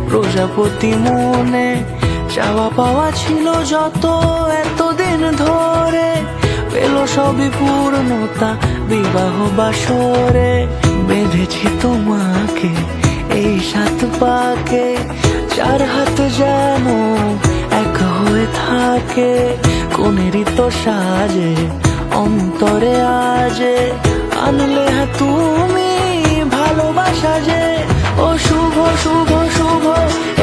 প্রজাপতি মনে চাওয়া পাওয়া ছিল যত এতদিন ধরে, পেল সবই পূর্ণতা বিবাহ বাসরে। বেঁধেছি তোমাকে এই সাত পাকে, চার হাত যেন এক হয়ে থাকে। কোনেরই তো সাজে অন্তরে আজে, আনলে হ্যাঁ তুমি ভালোবাসা যে। ও শুভ শুভ শুভ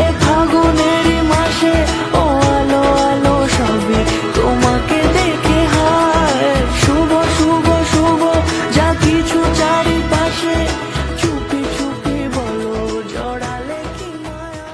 এ ফাগুনেরই মাসে, ও আলো আলো সবে তোমাকে দেখে হায়। শুভ শুভ শুভ যা কিছু চারিপাশে, চুপি চুপি বলো জড়ালে কি মায়া।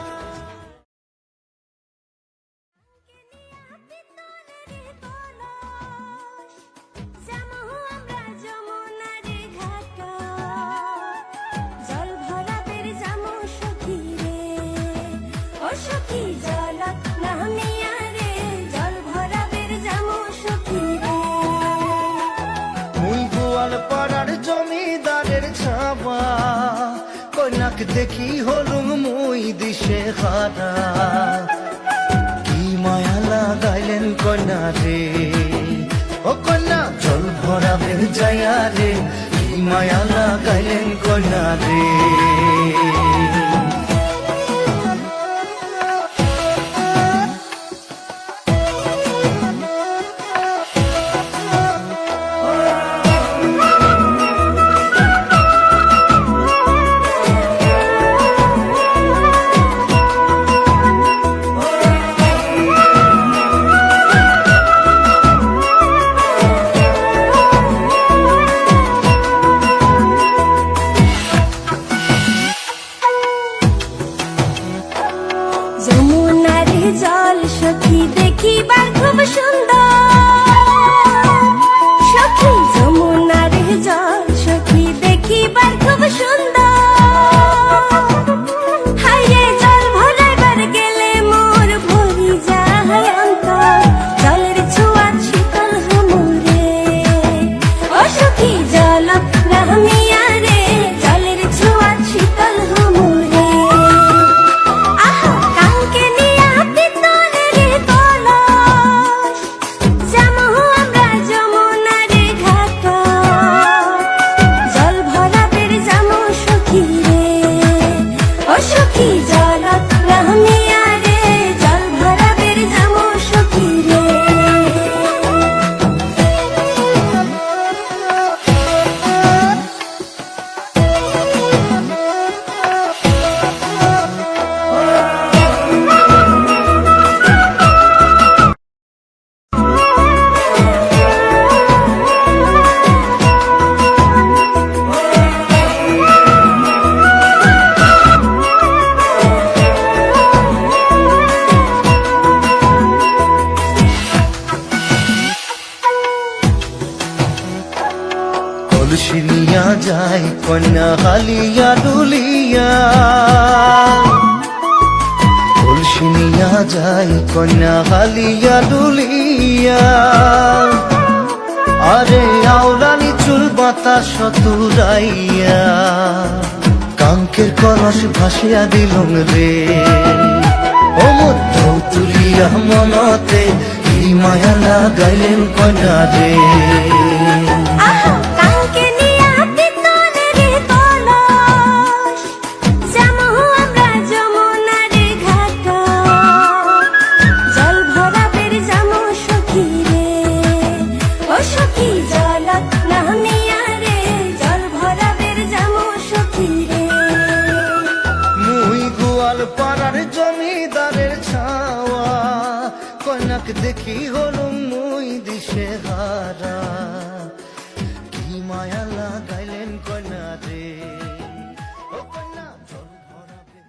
জমিদারের ছাবা কন্যাক দেখি হলুম মুই দিশে হারা। কি মায়া লাগাইলেন কন্যা রে, ও কন্যা জল ভরাবে যাইয়া রে। কি মায়া লাগাইলেন কন্যা রে। জল সখী দেখিবার খুব সুন্দর, সখী যমুনার জল সখী দেখিবার খুব সুন্দর। হাইরে জল ভরাইবার গেলে মোর ভরি যায় অন্তর, জলের ছোঁয়া শীতল হুমুরে। ও সখী জল নামিয়া রে, জলের ছোঁয়া শীতল হুমুরে। কলসিনিয়া যায় কন্যা হালিয়া ডুলিয়া, কলসিনিয়া যায় কন্যা হালিয়া ডুলিয়া। আরে আওলানি চুল বাতাস তুরাইয়া, কাঙ্কের কলস ভাসিয়া দিলুম রে। ও মধ্য তুলিয়া মনতে কি মায়া লাগাইলেন কন্যা রে। পাড়ার জমিদারের ছাওয়া কন্যাক দেখি হলুম মুই দিশে হারা। কি মায়া লাগাইলেন কন্যা রে, ও কন্যা জল ভরাবে।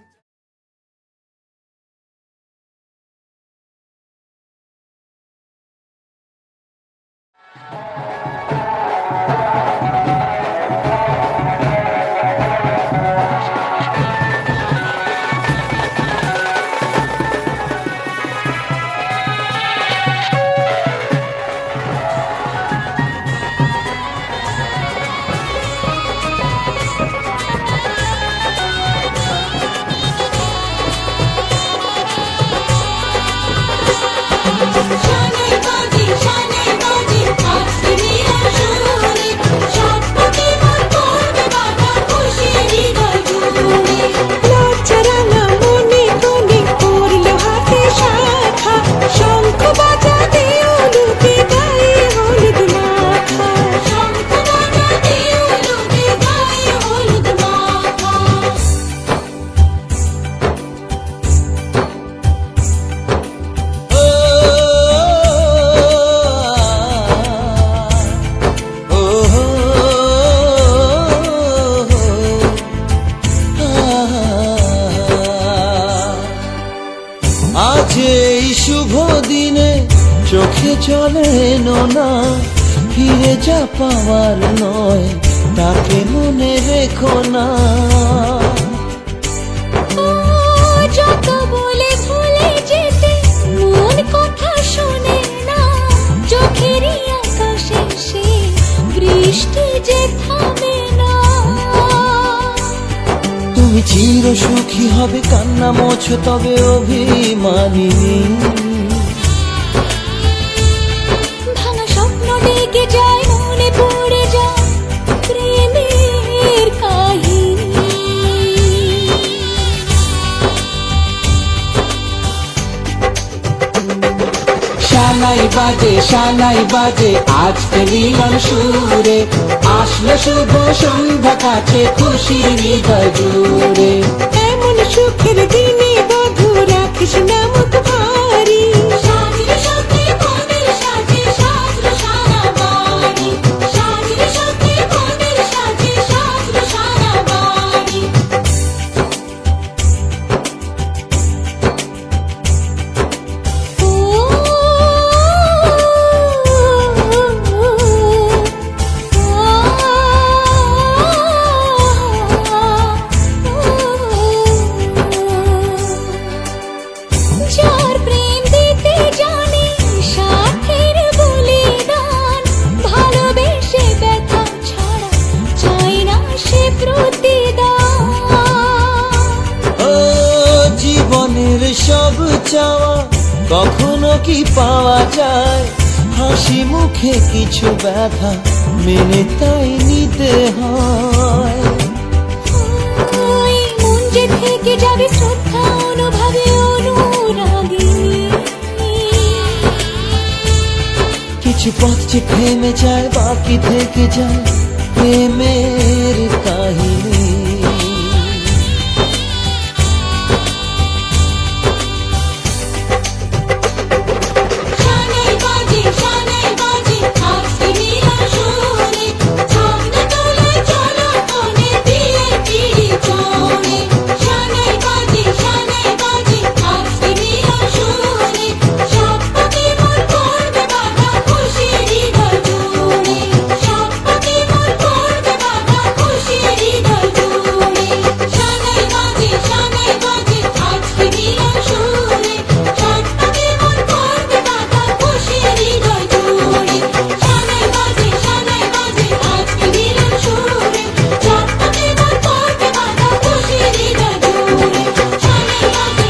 আজ এই শুভ দিনে চোখে চলে না, ফিরে যা পাওয়ার নয় তাকে মনে রেখো না। ও যত বলে ভুলে যেতে মন কথা শোনে না, চোখেরই আকাশে সে বৃষ্টি যে থামে না। তুমি চির সুখী হবে কান্না মোছো তবে অভিমানিনী। ভাঙা স্বপ্ন ডেকে যায় মনে পড়ে যায় প্রেমের কাহিনী। শানাই বাজে আজকে মিলন সুরে, আসলো শুভ সন্ধ্যা কাছে খুশির হৃদয় জুড়ে। এমন সুখের দিনে বধূ রাখিস না মুখ ভারী, সাজিয়ে সাথে কোণের সাজে সাজলো সারা বাড়ি, সাজিয়ে সাথে কোণের সাজে সাজলো সারা বাড়ি। যার প্রেম দিতে জানে সাথের বলিদান, ভালোবেসে ব্যথা ছাড়া চাই না সে প্রতিদান। ও জীবনের সব চাওয়া কখনো কি পাওয়া যায়, হাসি মুখে কিছু ব্যথা মেনে তাই নিতে হয়। ওই মন যে থেকে যাবে শ্রদ্ধা অনুভবে অনুরাগিনী। কিছু পথ যে থেমে যায় বাকি থেকে যায় প্রেমের কাহিনী। শানাই বাজে আজকে মিলন সুরে, সামনে তোলে চলো কোণে দিয়ে পিড়ি চড়ে। শানাই বাজে আজকে মিলন সুরে, সব পাখি মোর করবে বাধা খুশির হৃদয় জুড়ে, সব পাখি মোর করবে বাধা খুশির হৃদয় জুড়ে। শানাই বাজে আজকে মিলন সুরে, সব পাখি মোর করবে বাধা খুশির হৃদয় জুড়ে। শানাই বাজে আজকে মিলন সুরে, সব পাখি মোর করবে বাধা খুশির হৃদয় জুড়ে। শানাই বাজে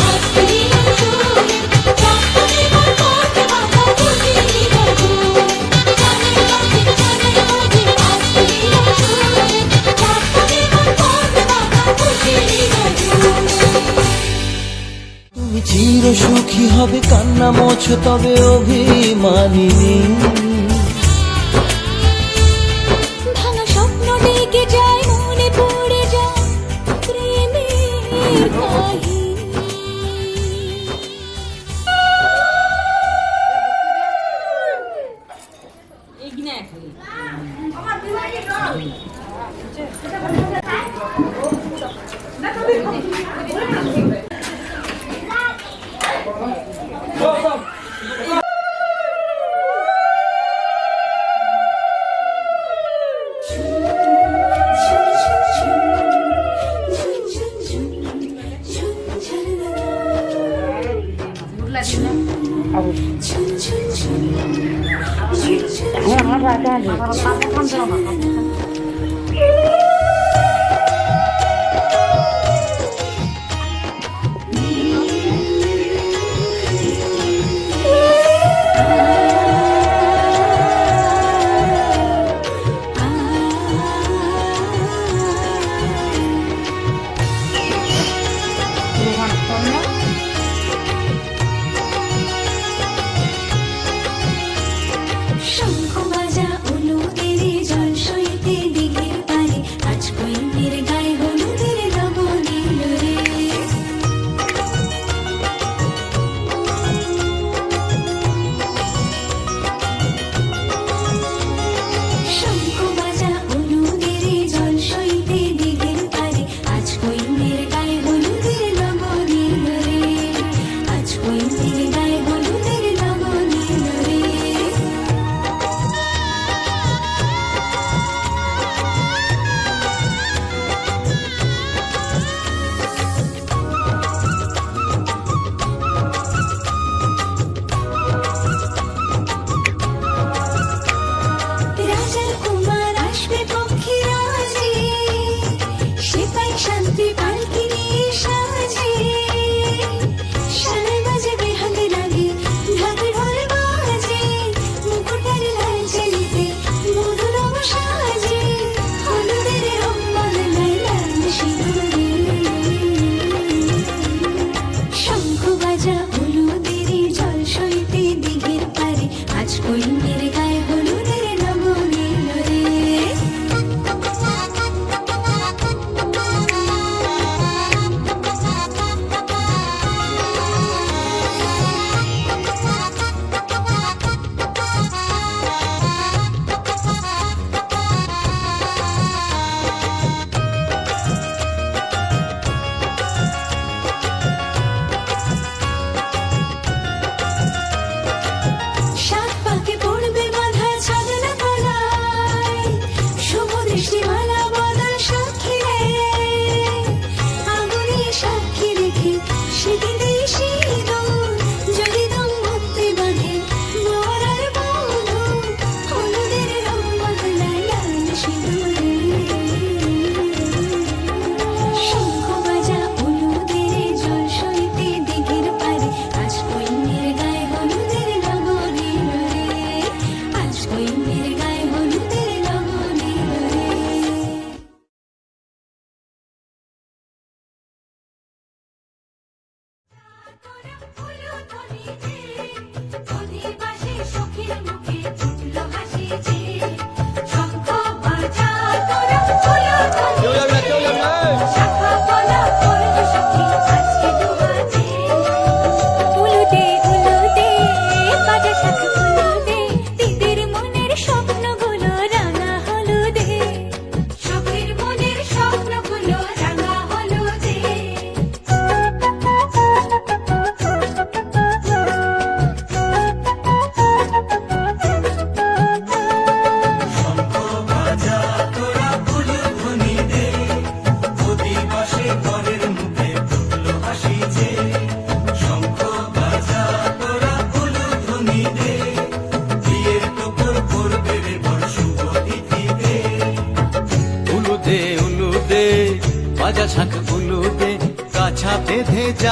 আজকে মিলন সুরে, সব পাখি মোর করবে বাধা খুশির হৃদয় জুড়ে। শানাই বাজে আজকে মিলন সুরে, সব পাখি মোর করবে বাধা খুশির হৃদয় জুড়ে। তুমি চির সুখী হবে কান্না মোছো তবে অভিমানিনী। ভাঙা স্বপ্ন ডেকে যায় মনে পড়ে যায় প্রেমের কাহিনী। শঙ্খ বাজা উলুদের জল সইতে দিঘির পারে, আজ কইনের গায়ে হলুদের লবণীল রে। শঙ্খ বাজা উলুদের জল সইতে দিঘির পারে, আজ কইনের গায়ে হলুদের লবণীল রে।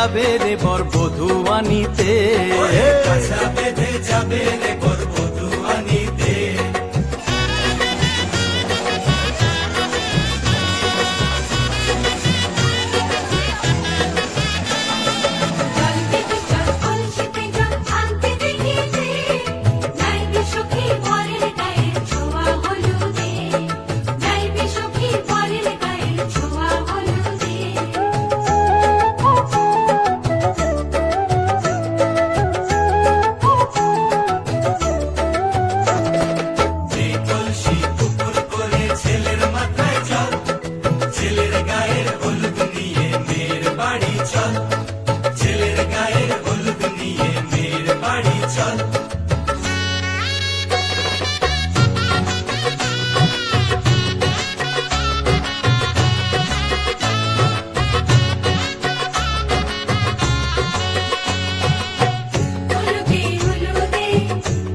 যাবে রে বর বধূ আনিতে, কাছা বেঁধে যাবে রে বর বধূ আনিতে। চল দেখি চল কলসিতে জল আনতে দেখিতে, যাইবে সখী বরের গায়ের ছোঁয়া হলুদে, যাইবে সখী বরের গায়ের ছোঁয়া হলুদে। যে কলসি পুকুর করে ছেলের মাথায় চল, ছেলের গায়ের হলুদ নিয়ে মেয়ের বাড়ি চল, ছেলের গায়ের হলুদ নিয়ে মেয়ের বাড়ি চল। হলুদে হলুদে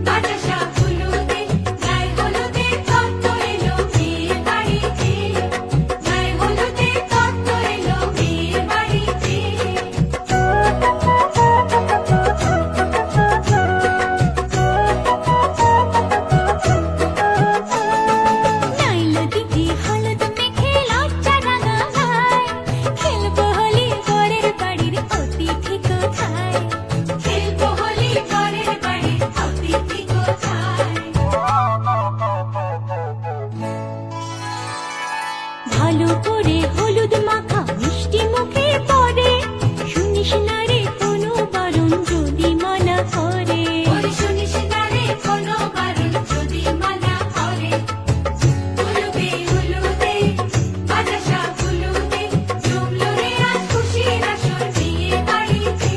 বাতাসা হলুদে, গায়ে হলুদে তত্ত্ব এলো মেয়ের বাড়িতে, গায়ে হলুদে তত্ত্ব এলো মেয়ের বাড়িতে। নাইলো দিদি হলুদ মেখে লজ্জা রাঙায়, খেলবো হোলি বরের বাড়ির অতিথি কোথায়, খেলবো হোলি বরের বাড়ির অতিথি কোথায়। ভালো করে হলুদ মাখা মিষ্টি মুখে পড়ে, শুনিস না রে কোনো বারণ যদি মানা করে, শুনিস না রে কোনো বারণ যদি মানা করে। হলুদে হলুদে বাতাসা হলুদে, জমলো রে আজ খুশির আসর বিয়ে বাড়িতে।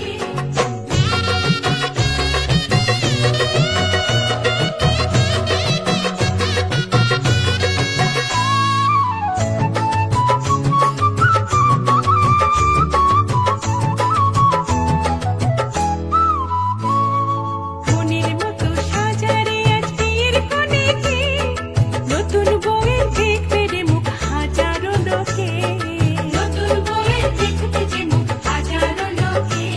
মনের মতো সাজারে আজ বিয়ের কনেকে, নতুন বউয়ের দেখবে রে মুখ হাজারো লোকে, নতুন বউয়ের দেখবে যে মুখ হাজারো লোকে।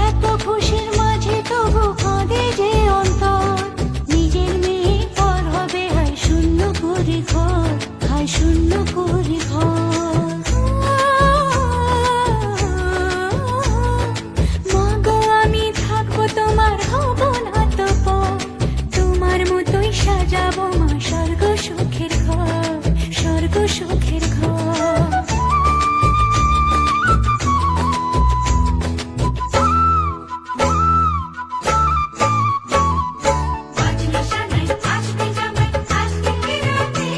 এত খুশির মাঝে তবু কাঁদে যে অন্তর, নিজের মেয়ে পর হবে হায় শূন্য করে ঘর, হায় শূন্য করে ঘর। মাগো আমি থাকবো তোমার হব না তো পর, তোমার মতোই সাজাবো মা স্বর্গ সুখের ঘর, স্বর্গ সুখের ঘর। বাজলো সানাই আসবে জামাই আসবে রাতে,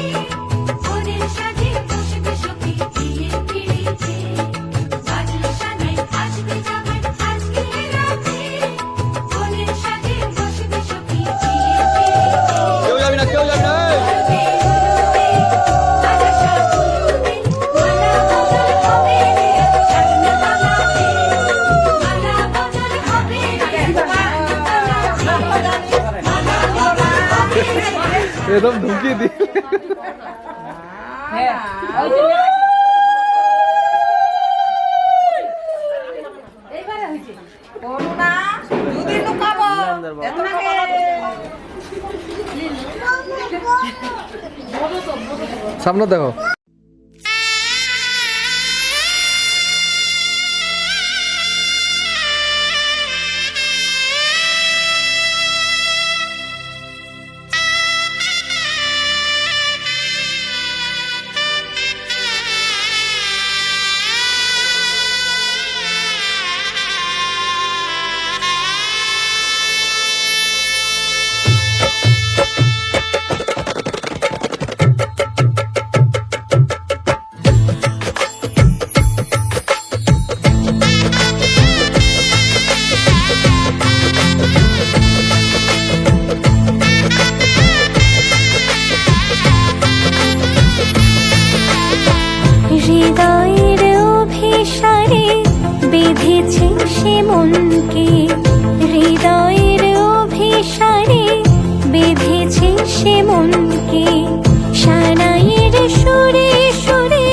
বনের সাজে বসবে সখী বিয়ের পিড়িতে। বাজলো সানাই আসবে জামাই আসবে রাতে, বনের সাজে বসবে সখী বিয়ের পিড়িতে। কেউ যাবি না, কেউ যাবি না। হলুদে হলুদে বাতাসা হলুদে, মালা বদল হবে রে আজ সাজনা তলাতে, মালা বদল হবে রে আজ সাজনা তলাতে, মালা বদল হবে রে আজ। একদম ধুমকি দি। সামনে দেখো। মনকে হৃদয়ের অভিসারে বেঁধেছে সে মনকে সানাইয়ের সুরে সুরে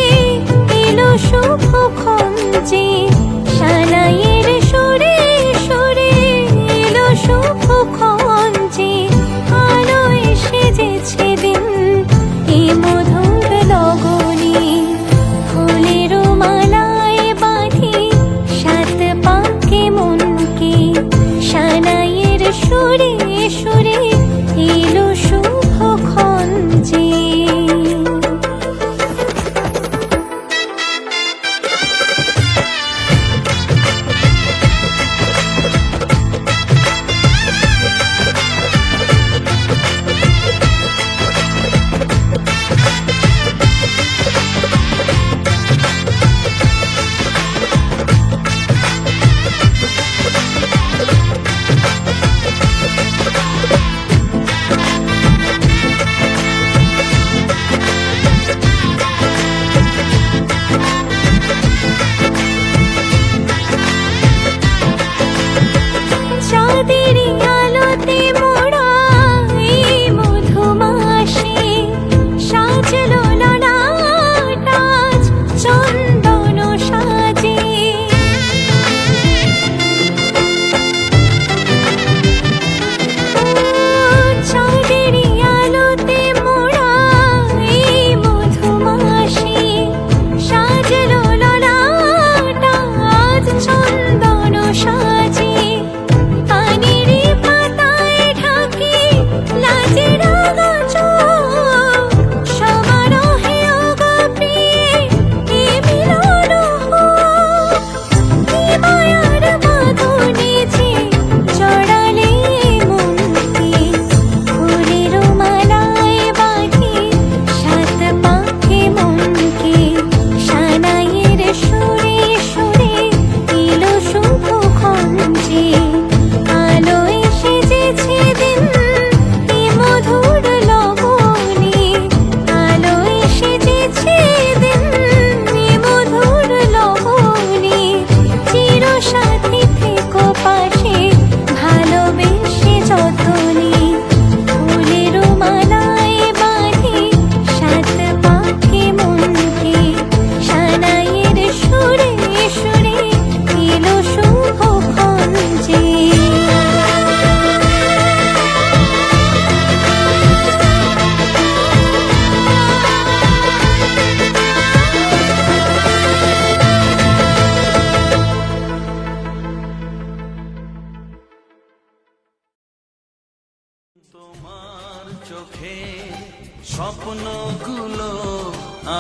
স্বপ্নগুলো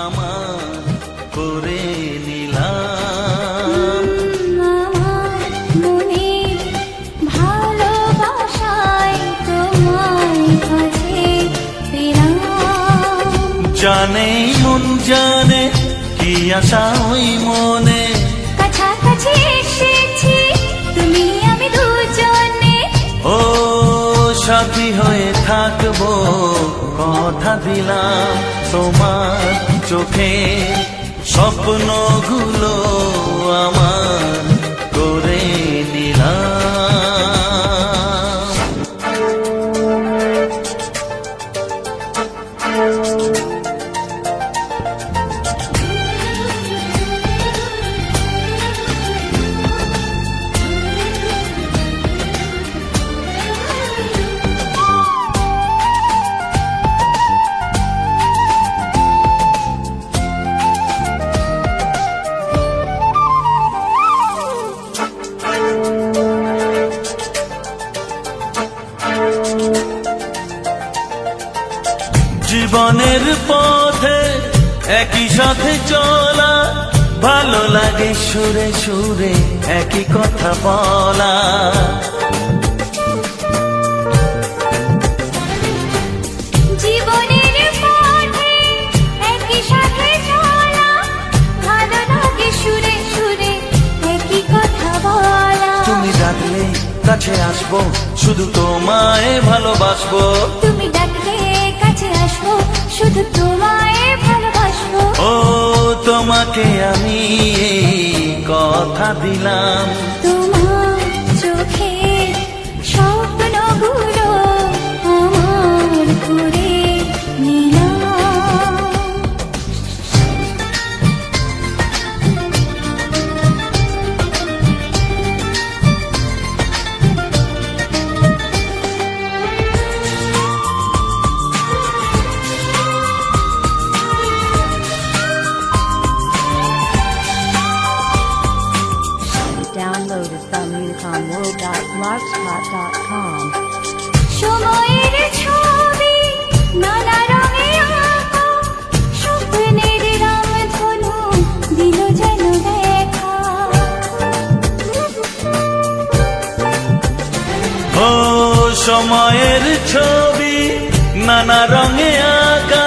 আমার করে নিলাম। আমার মনে ভালোবাসায় তোমায় কাছে পেলাম। জানে মন জানে কি আশা ওই মনে, কাছাকাছি এসেছি তুমি আমি দুজনে। ও সাথী হয়ে থাকবো কথা দিলাম। তোমার চোখে স্বপ্নগুলো আমার করে নিলাম। জীবনের পথে একই সাথে চলা, ভালো লাগে সুরে সুরে একই কথা বলা। জীবনের পথে একই সাথে চলা, ভালো লাগে সুরে সুরে একই কথা বলা। তুমি ডাকলে কাছে আসবো, শুধু তোমায় ভালোবাসবো। তুমি ডাকলে কাছে আসবো, শুধু তোমায় ভালোবাসবো। ও তোমাকে আমি এই কথা দিলাম। তোমার চোখে স্বপ্নগুলো আমার করে নিলাম। Downloaded from unicomworld.blogspot.com. সময়ের ছবি নানা রঙে আঁকা, স্বপ্নের রামধনু দিল যেন দেখা। ও সময়ের ছবি নানা রঙে আঁকা,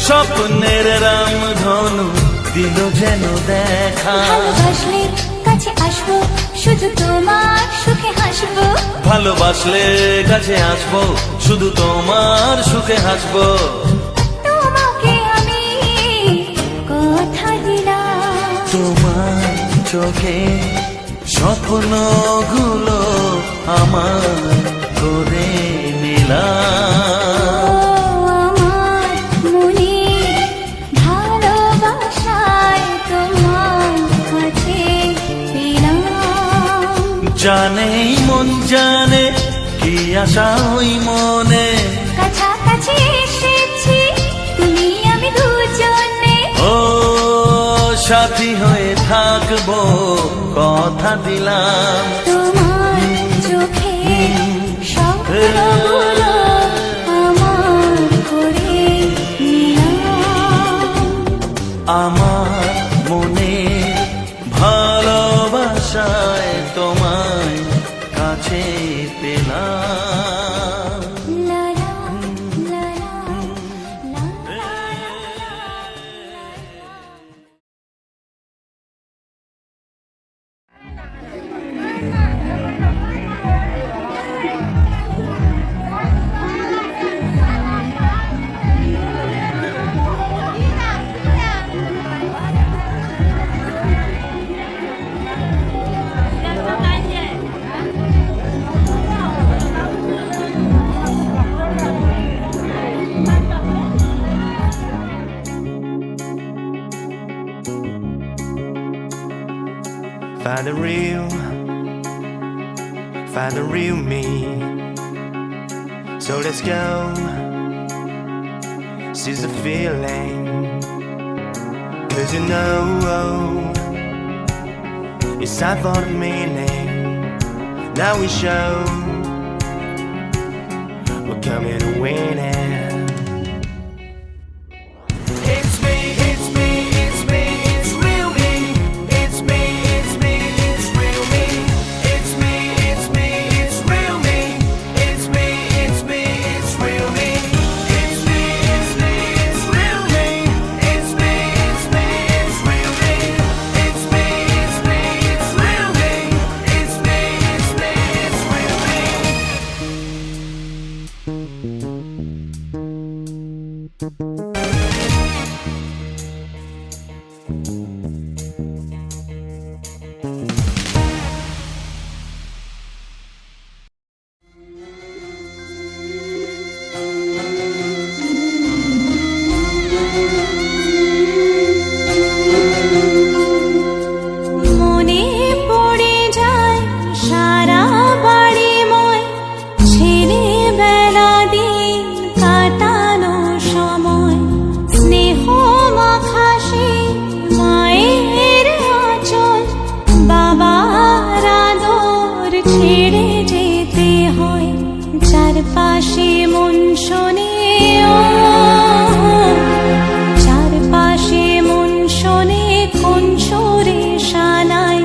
স্বপ্নের রামধনু দিল যেন দেখা। ভালোবাসলে কাছে আসবো, শুধু তোমার সুখে হাসবো। ভালোবাসলে কাছে আসবো, শুধু তোমার সুখে হাসবো। তোমাকে আমি কথা দিলাম। তোমার চোখে স্বপ্নগুলো আমার করে নিলাম। আমার মনে ভালোবাসায় তোমার কাছে পেলাম। জানে মন জানে কি আশা ওই মনে, কাছাকাছি এসেছি তুমি আমি দুজনে। ও সাথী হয়ে থাকবো কথা দিলাম। তোমার চোখে স্বপ্নগুলো আমার করে নিলাম। আমার মনে ভালোবাসায় তোমায় কাছে পেলাম। লা লা লা লা লা। Find the real me. So let's go. Seize the feeling. 'Cause you know it's time for the meaning. Now we show we're coming to win it. মনে পড়ে যায় সারা বাড়িময় ছেলেবেলা দিন কাটানো সময় স্নেহ মাখা সেই মায়ের আঁচল বাবার আদর ছেড়ে যেতে হয় চারপাশে মন শোনে ও চারপাশে মন শোনে কোন সুরে শানাই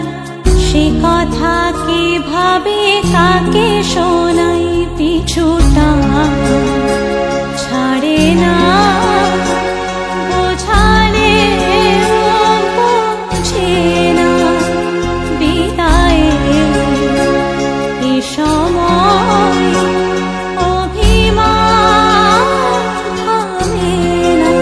সে কথা কিভাবে কাকে শোনাই পিছুটা ছাড়ে না বোঝালে বোঝে না বিদায়ে এ সময় অভিমান থামে না।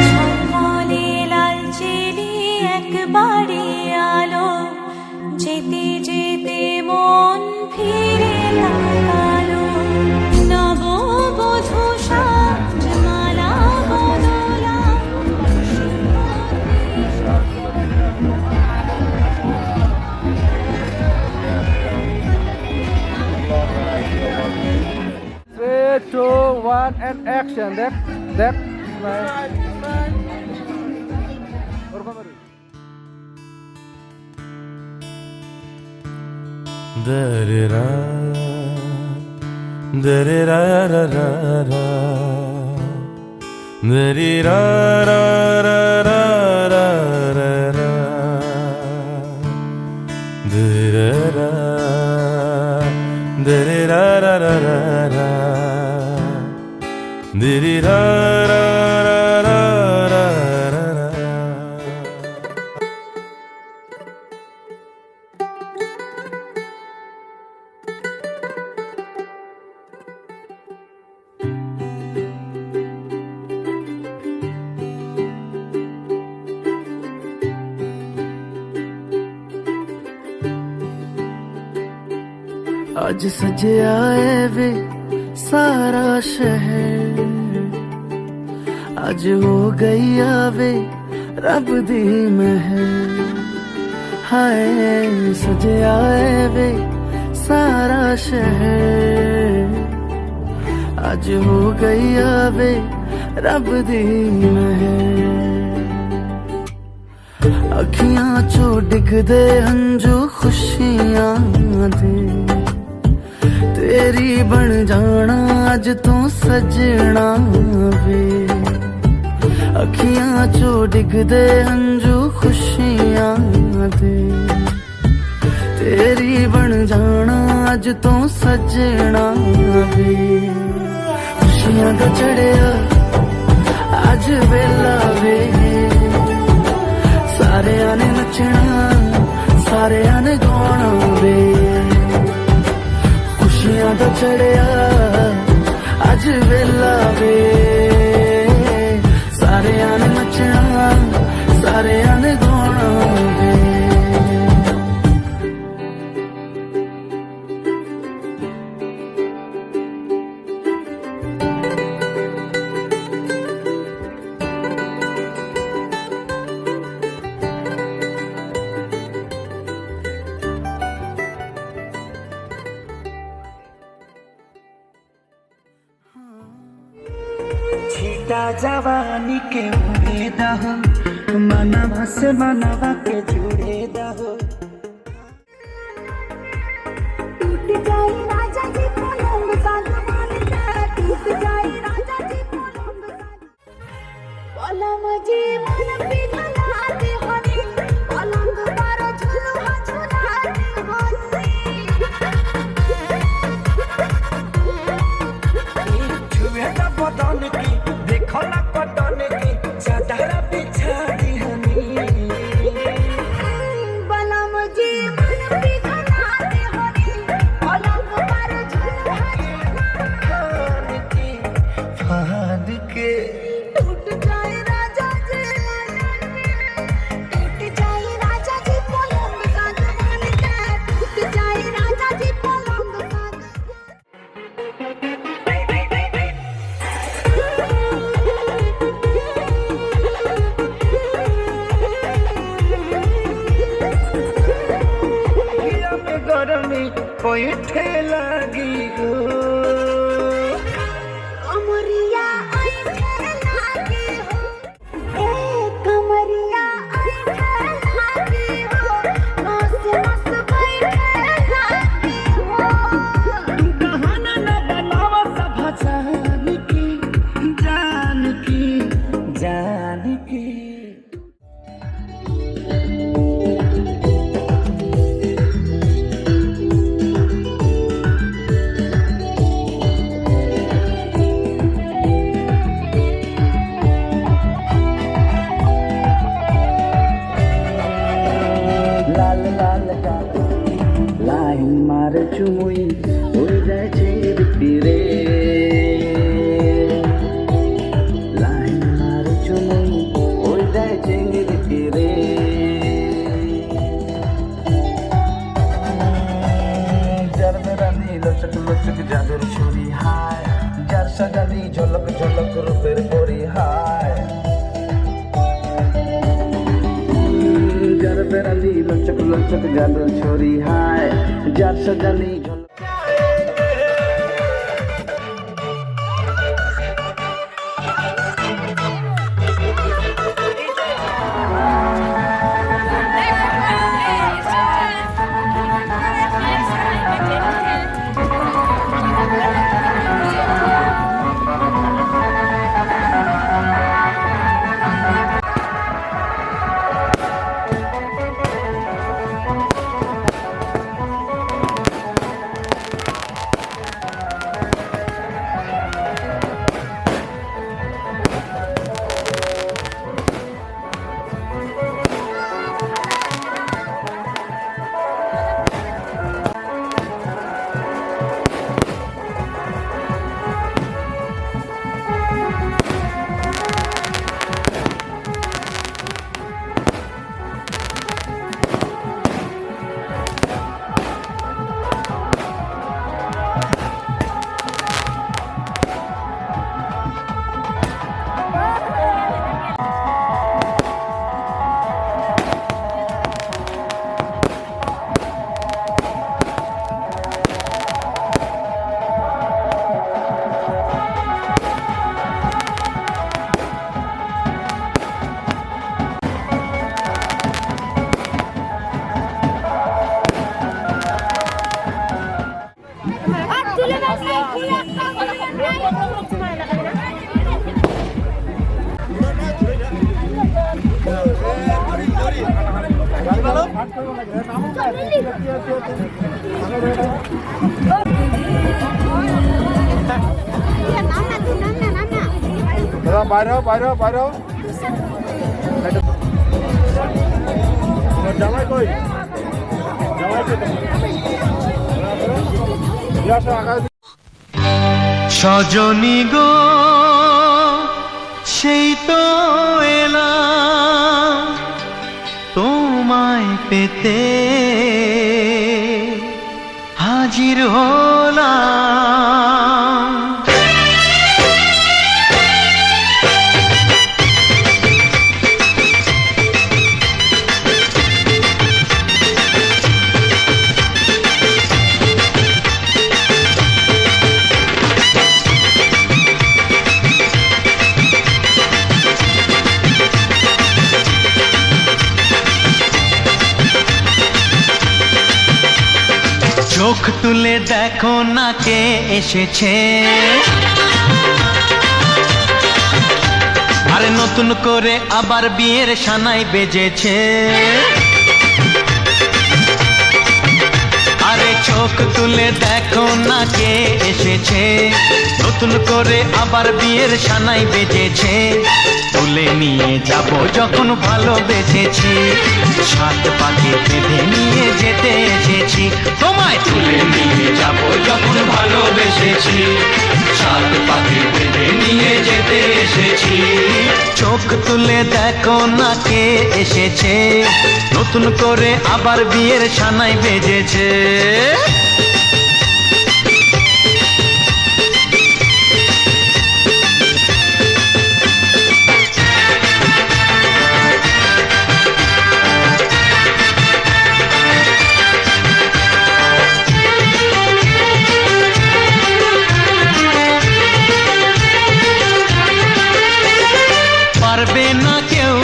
ঝলমলে লালচেলি একবারে আলো যেতে যেতে মন ফিরে তাকালো নববধূ সাজমালা বদলা Three, two, one, and action. That. Da-da-da, da-da-da-da-da-da, da-da-da-da-da-da-da, da-da-da, da-da-da-da-da-da, da-da-da-da-da-da-da. ਅੱਜ ਸਜਿਆ ਏ ਵੇ ਸਾਰਾ ਸ਼ਹਿਰ ਅੱਜ ਹੋ ਗਈ ਆਵੇ ਰੱਬ ਦੀ ਮਹਿਰ ਹਾਏ ਸਜਿਆ ਏ ਵੇ ਸਾਰਾ ਸ਼ਹਿਰ ਅੱਜ ਹੋ ਗਈ ਆਵੇ ਰੱਬ ਦੀ ਮਹਿਰ ਅੱਖੀਆਂ ਚੋਂ ਡਿੱਗਦੇ ਹੰਝੂ ਖੁਸ਼ੀਆਂ ਦੇ तेरी बन जाना अज तू सजना वे अखियां चो डिगदे हंजू खुशियां दे तेरी बन जाना अज तू सजना वे खुशियां दा चढ़िया अज वेला वे सारेयां ने नचना सारेयां ने गाना वे खुशियां दा चढ़िया अज वेला वे सारेयां ने नचना सारेयां ने गाना वे छीटा जवानी के उड़े दहो मनवा से मनवा के जुड़े दहो टूट जाए राजा जी पलंग का टूट जाए राजा जी पलंग जी मन पिघलाते हनी पलंग पर झुलुआ झुलाते हनी बदन की देखो ना कटन की चादर बिछा दी हनी बनम जी मन बिगना दे हरी पलंग पर फान के टूट जाए राजा जी टूट जाए राजा जी पलंग साज बन के टूट जाए राजा जी पलंग साज किया में गरमी पैठे लगी हो कमरिया आई लागे हो ए कमरिया आई लागे हो नस नस बैठे लागे हो कहाना न बनावा सब जान की लाल लाल लाइन मारे चुमुई उड़ जाए चेर फिरे लाइन मारे चुमुई उड़ जाए चेर फिरे जर मेरा नी लचक लचक जादर छुरी हाय जर सजानी झलक झलक रूपेर परी हाय जर मेरा नी लचक लचक जादर छोरी हाय जर सजानी झलक বাইরে জামাই কই জামাই কই সজনী গো সেই তো এলাম তোমায় পেতে হাজির হলাম চোখ তুলে দেখো না কে এসেছে আরে নতুন করে আবার বিয়ের সানাই বেজেছে আরে চোখ তুলে দেখো না কে এসেছে নতুন করে আবার বিয়ের সানাই বেজেছে, তুলে নিয়ে যাব যখন ভালোবেসেছি, সাত পাকে বেঁধে নিয়ে যেতে এসেছি, তোমায় তুলে নিয়ে যাব যখন ভালোবেসেছি, সাত পাকে বেঁধে নিয়ে যেতে এসেছি। চোখ তুলে দেখো না কে এসেছে, নতুন করে আবার বিয়ের সানাই বেজেছে। পারবে না কেউ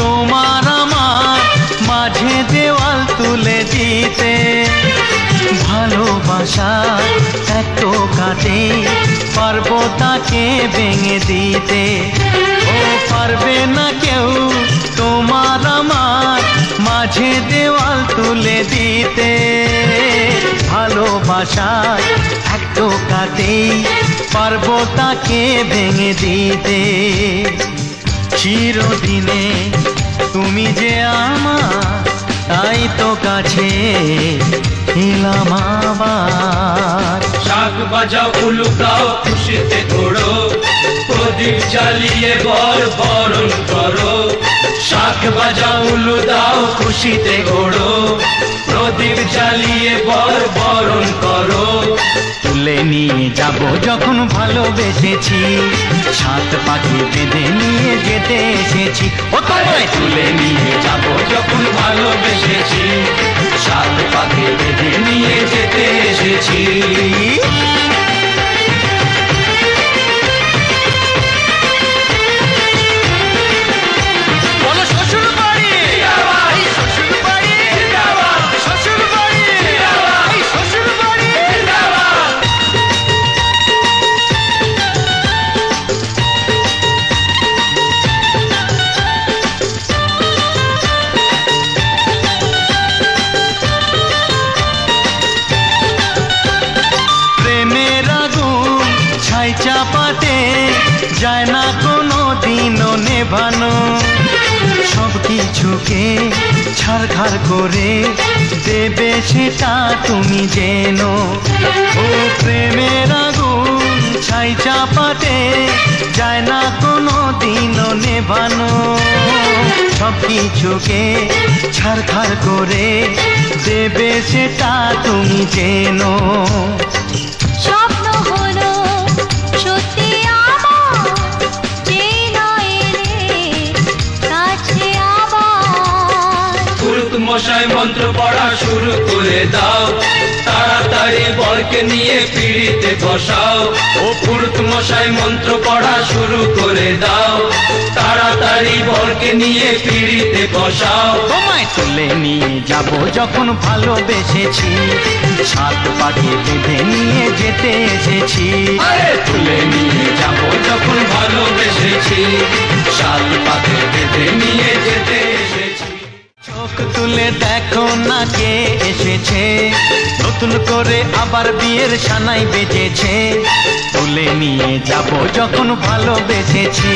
তোমার আমার মাঝে দেওয়াল তুলে দিতে, ভালোবাসা এত কাটে পারবো তাকে ভেঙে দিতে। ও পারবে না কেউ তোমার আমার মাঝে দেওয়াল তুলে দিতে, ভালোবাসা এত কাটে পারবো তাকে ভেঙে দিতে। চিরদিনে তুমি যে আমার, তাই তো কাছে এলাম আবার। শাক বাজাও উলু গাও খুশিতে ঘোড়ো, প্রদীপ জ্বালিয়ে বরণ করো। শাক বাজাও উলু দাও খুশিতে ঘোড়ো, প্রদীপ জ্বালিয়ে বরণ করো। তুলে নিয়ে যাব যখন ভালোবেসেছি, সাত পাখি বেঁধে নিয়ে যেতে এসেছি, ও তোমায় তুলে নিয়ে যাব যখন ভালোবেসেছি, সাত পাখি বেঁধে নিয়ে যেতে এসেছি। বলো শ্বশুর বাড়ি, এই শ্বশুর বাড়ি, শ্বশুর বাড়ি, এই শ্বশুর বাড়ি। প্রেমের আগুন ছাই চাপাতে যায় না কোনো দিনও নেভানো, সব কিছুকে ছাড়খাড় করে দেবে সেটা তুমি জেনো। ও প্রেমের আগুন ছাই চাপাতে যায় না কোনো দিনও নেভানো, সব কিছুকে ছাড়খাড় করে দেবে সেটা তুমি জেনো। স্বপ্ন হলো সত্যি আমার, যেই নয় এলে কাছে আবার। পুরুত মশাই মন্ত্র পড়া শুরু করে দাও, তাড়াতাড়ি বরকে নিয়ে পিড়িতে বসাও। ও পুরুত মশাই মন্ত্র পড়া শুরু করে দাও, তাড়াতাড়ি বরকে নিয়ে পিড়িতে বসাও। তোমায় তুলে নিয়ে যাব যখন ভালোবেসেছি, সাত পাখি বেঁধে নিয়ে যেতে এসেছি। আরে তুলে নিয়ে যাব যখন ভালোবেসেছি, সাত পাকে বেঁধে নিয়ে যেতে এসেছি। চোখ তুলে দেখো না কে এসেছে, নতুন করে আবার বিয়ের সানাই বেজেছে, তুলে নিয়ে যাব যখন ভালোবেসেছি,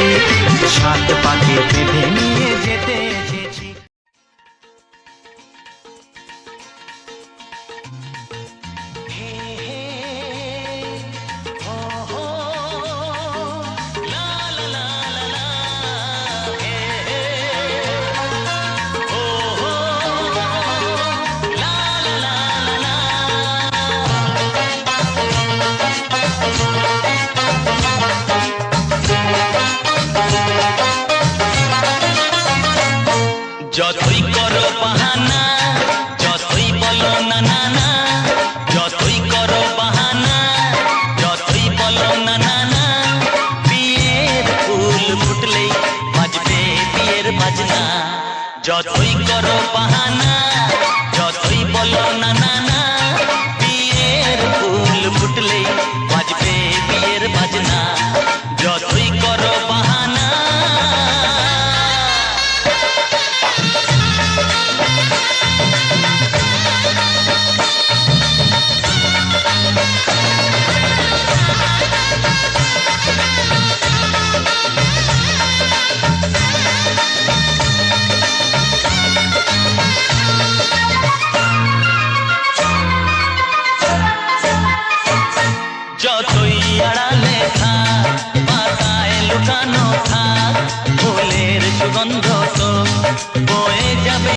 সাত পাখি বেঁধে নিয়ে যেতে এসেছি। যতই করো বাহানা, যতই বলো না না না, যতই করো বাহানা, যতই বলো না না না, বিয়ের ফুল ফুটলেই বাজবে বিয়ের বাজনা। যতই করো বাহানা, যতই বলো না না না, বিয়ের ফুল ফুটলেই বাজবে বিয়ের বাজনা। যতই করো বাহানা। থাক পাতায় লুকানো থাক ফুলের সুগন্ধ তো বয়ে যাবে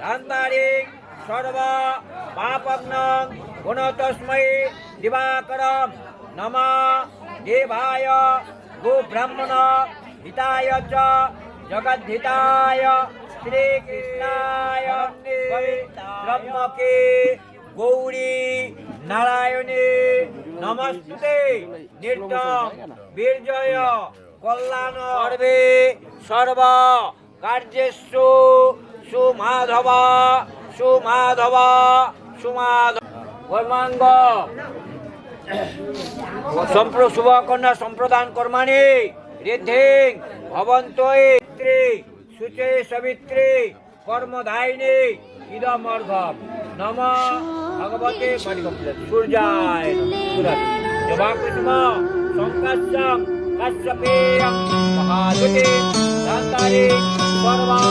ধান্তারিং সর্ব পাপগ্নং গুণতস্मै দিবাকরম নমঃ দেবায় গো ব্রাহ্মণ হিতায় চ জগদ্ধিতায় শ্রীকৃষ্ণায় ব্রহ্মকে গৌরী নারায়ণী নমস্তে নিত্যং বীর্যয় কল্যাণ সর্বে সর্ব কার্যেষু সুমাধব সুমাধব সুমাধব কর্মাঙ্গ শুভ কন্যা সম্প্রদান কর্মাণি ঋদ্ধিং ভবন্তয়ে শুচে সবিত্রী কর্মধায়িনী ইদমর্ঘম নম ভগবতে সূর্যায় জবাকুসুম সংকাশ্যং কাশ্যপেয়ং মহাদুতে ধান্তারি সর্বা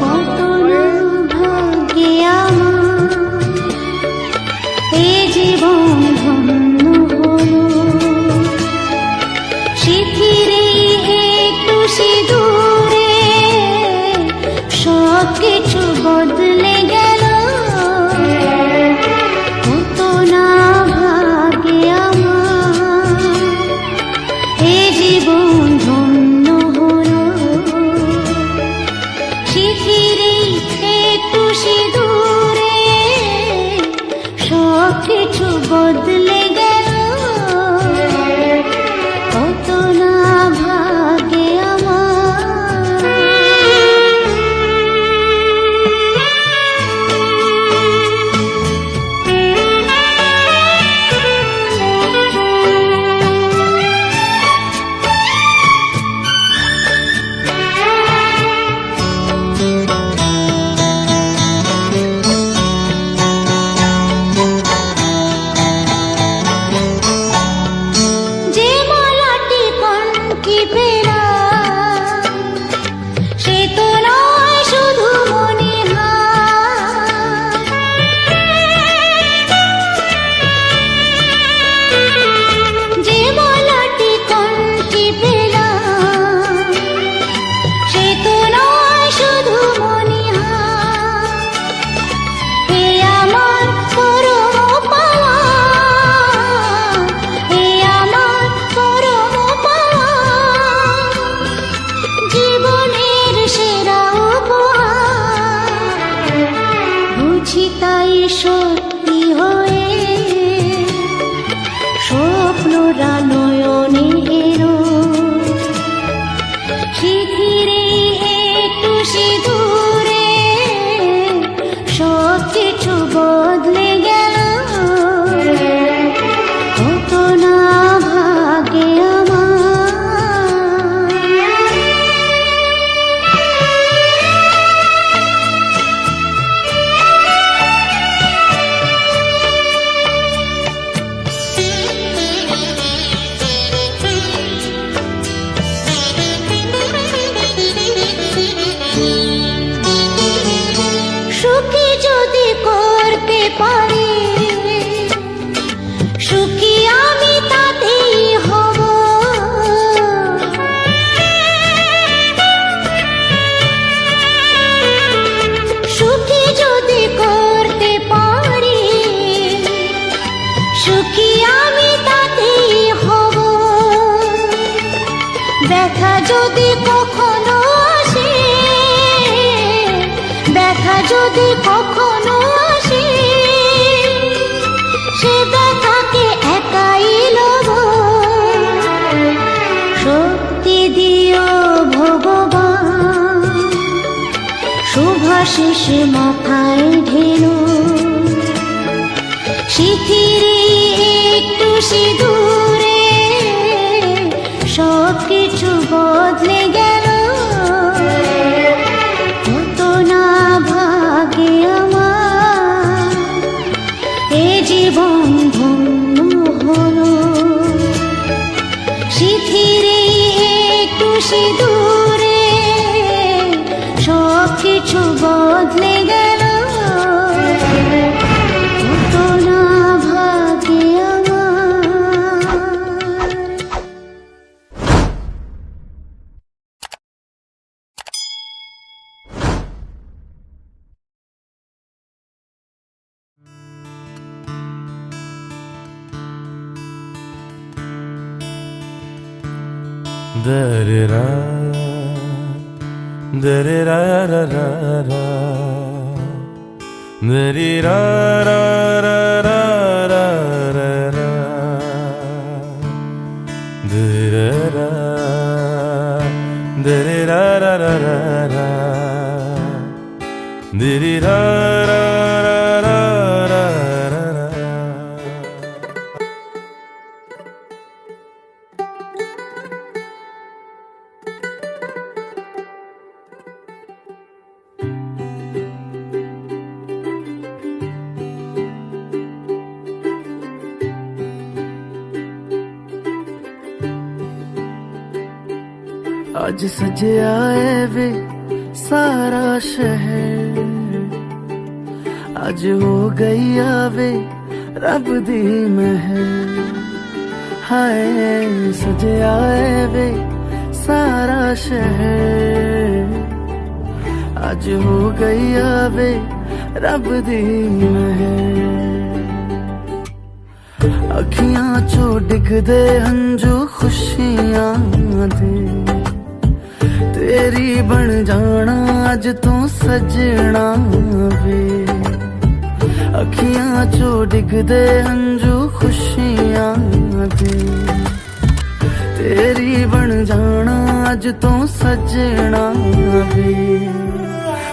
কত না ভাগ্যে আমার এ জীবন ধন্য হলো শিথিরে একটু সিঁদুরে সব কিছু বদলে গেল কত না ভাগ্যে আমার এ জীবন ধন্য হলো শিথিরে একটু সিঁদুরে সব কিছু বদলে গেল কত না ভাগ্যে যদি কখনো আসে, ব্যথা যদি কখনো আসে, সে ব্যথাকে একাই লব। শক্তি দিও ভগবান, শুভাশিস মাথায় ঢেলো, শিথিরে একটু সিঁদুরে সব কিছু বদলে গেল। কত না ভাগে আমার এ জীবন ধন্য হলো। শিথিরে একটু সিঁদুরে সব কিছু বদলে গেল। কত না ভাগে আমার। Da-da-da, da-da-da-da-da-da, da-dee-da-da-da-da-da-da, da-da-da, da-dee-da-da-da-da-da, dee-dee-da-da-da-da-da-da. आज सजया है वे सारा शहर, आज हो गई आवे रब दी महर। हाय सजया है वे सारा शहर, आज हो गई आवे रब दी महर। अखियां चो डिगदे हंजू खुशियां दे, तेरी बन जाना अज तू सजना वे। अखियां चो डिगदे हंजू खुशियां दे, तेरी बन जाना अज तू सजना वे।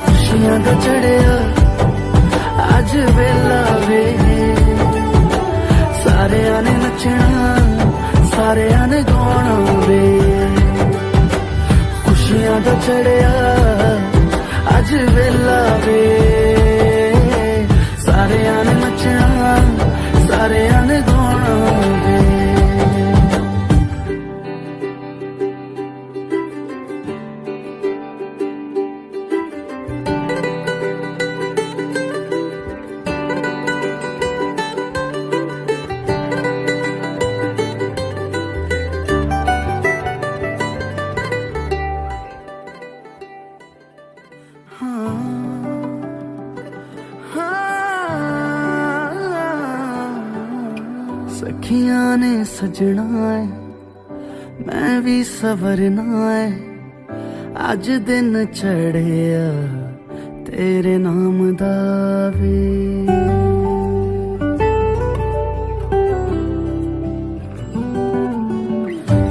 खुशियां दा चढ़िया अज वेला वे, सारेयां ने नचना सारेयां ने गाना वे। खुशियां दा चढ़िया अज वेला वे, सारेयां ने नचना सारेयां ने गाना वे। सखियां ने सजना है मैं भी सवरना है, अज दिन चढ़िया तेरे नाम दा वे।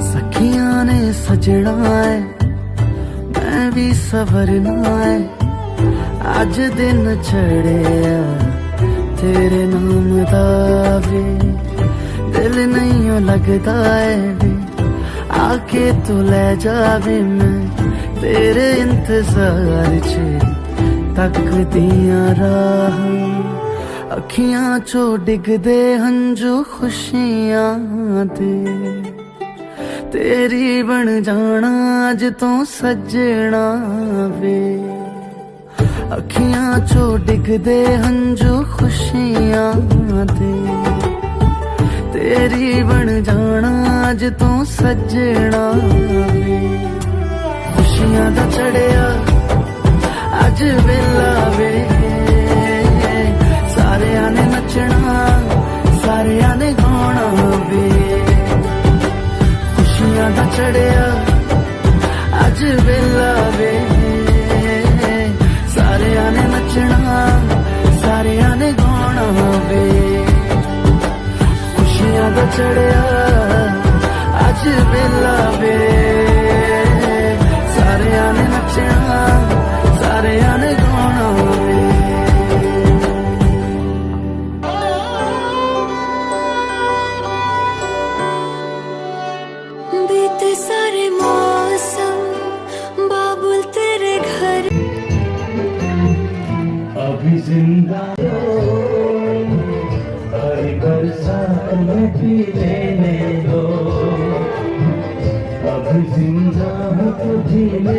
सखियां ने सजना है मैं भी सवरना है, अज दिन चढ़िया तेरे नाम दा वे। दिल नहीं लगता है वे, आके तू ले जावे मैं तेरे इंतजार च तकदियां राह। अखियां चो डिगदे हंजू खुशियां दे, तेरी बन जाना अज तो सजना वे। अखियां चो डिगदे हंजू खुशियां दे, तेरी बन जाना अज तू सजना वे। खुशियां दा चढ़िया अज वेला वे, सारेयां ने नचना सारेयां ने गाना वे। खुशियां दा चढ़िया जिंदा हर बरसात में पी लेने दो अभी जिंदा हूँ तो जी ले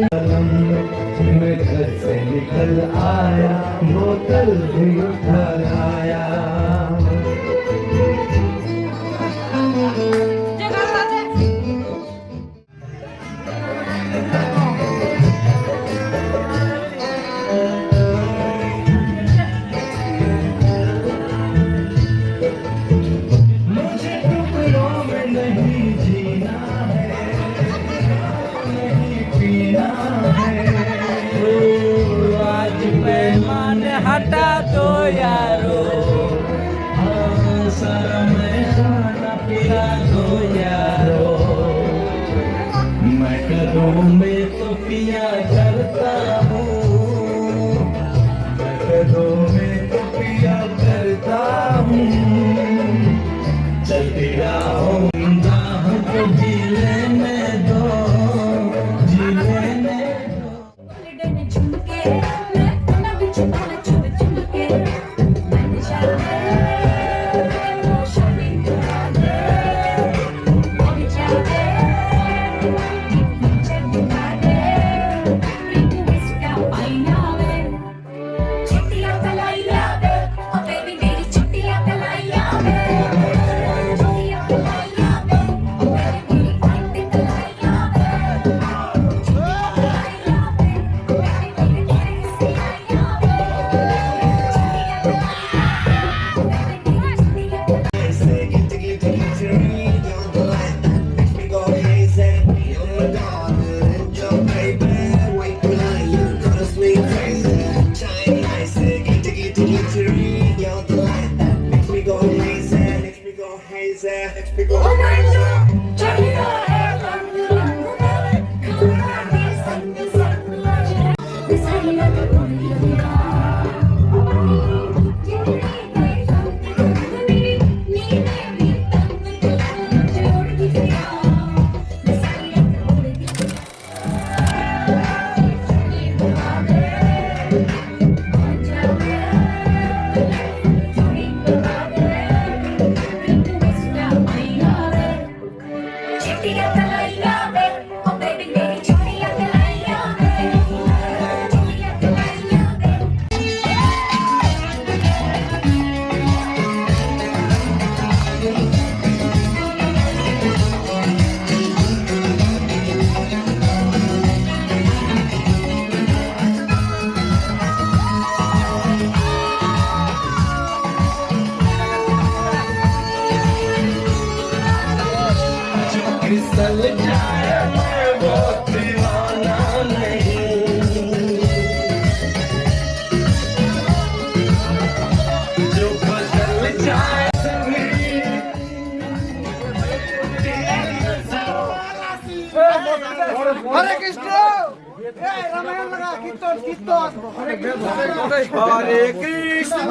मैं घर से निकल आया बोतल भी उठा लाया मुझे टुकड़ों में नहीं जीना है नहीं पीना है आज बेमान हटा दो यारो सारा मैं खाना पिला दो यारो मैं कदों में तो पिया करता हूँ मैं कदों में तो पिया करता हूँ चलती राहों तो जी लेने दो जी लेने दो फिसल जाए मैं वो दीवाना नहीं जो बदल जाए হরে কৃষ্ণ এই রামায়ণ লাগা কীর্তন কীর্তন হরে কৃষ্ণ হরে কৃষ্ণ